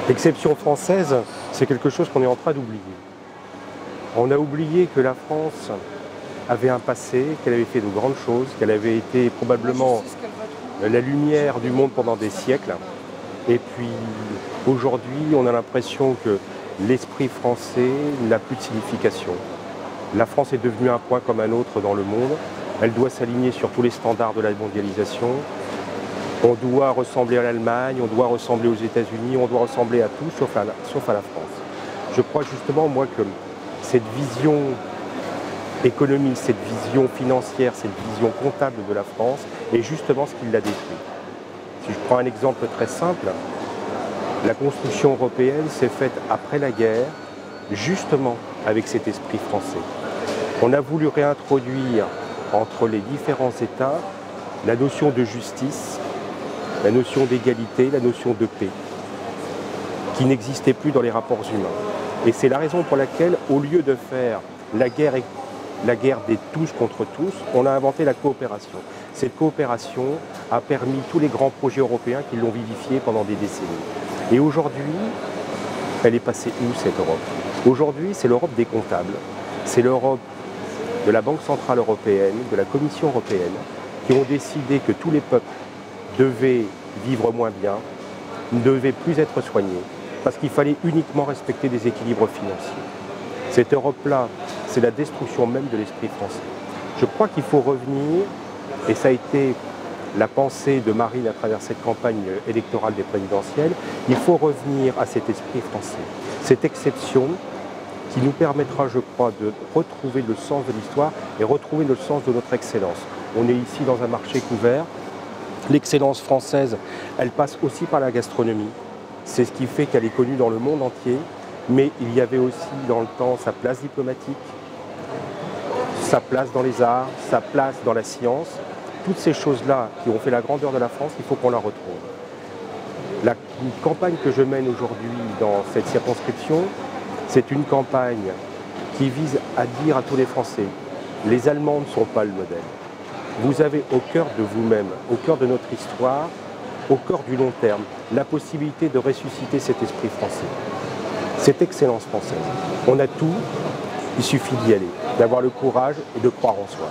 L'exception française, c'est quelque chose qu'on est en train d'oublier. On a oublié que la France avait un passé, qu'elle avait fait de grandes choses, qu'elle avait été probablement la lumière du monde pendant des siècles. Et puis aujourd'hui, on a l'impression que l'esprit français n'a plus de signification. La France est devenue un point comme un autre dans le monde. Elle doit s'aligner sur tous les standards de la mondialisation. On doit ressembler à l'Allemagne, on doit ressembler aux États-Unis, on doit ressembler à tout sauf à la France. Je crois justement, moi, que cette vision économique, cette vision financière, cette vision comptable de la France est justement ce qui l'a détruit. Si je prends un exemple très simple, la construction européenne s'est faite après la guerre, justement avec cet esprit français. On a voulu réintroduire entre les différents États la notion de justice, la notion d'égalité, la notion de paix, qui n'existait plus dans les rapports humains. Et c'est la raison pour laquelle, au lieu de faire la guerre des tous contre tous, on a inventé la coopération. Cette coopération a permis tous les grands projets européens qui l'ont vivifiée pendant des décennies. Et aujourd'hui, elle est passée où cette Europe? Aujourd'hui, c'est l'Europe des comptables, c'est l'Europe de la Banque Centrale Européenne, de la Commission Européenne, qui ont décidé que tous les peuples devaient vivre moins bien, ne devaient plus être soignés, parce qu'il fallait uniquement respecter des équilibres financiers. Cette Europe-là, c'est la destruction même de l'esprit français. Je crois qu'il faut revenir, et ça a été la pensée de Marine à travers cette campagne électorale des présidentielles, il faut revenir à cet esprit français, cette exception qui nous permettra, je crois, de retrouver le sens de l'histoire et retrouver le sens de notre excellence. On est ici dans un marché couvert. L'excellence française, elle passe aussi par la gastronomie. C'est ce qui fait qu'elle est connue dans le monde entier, mais il y avait aussi dans le temps sa place diplomatique, sa place dans les arts, sa place dans la science. Toutes ces choses-là qui ont fait la grandeur de la France, il faut qu'on la retrouve. La campagne que je mène aujourd'hui dans cette circonscription, c'est une campagne qui vise à dire à tous les Français, les Allemands ne sont pas le modèle. Vous avez au cœur de vous-même, au cœur de notre histoire, au cœur du long terme, la possibilité de ressusciter cet esprit français, cette excellence française. On a tout, il suffit d'y aller, d'avoir le courage et de croire en soi.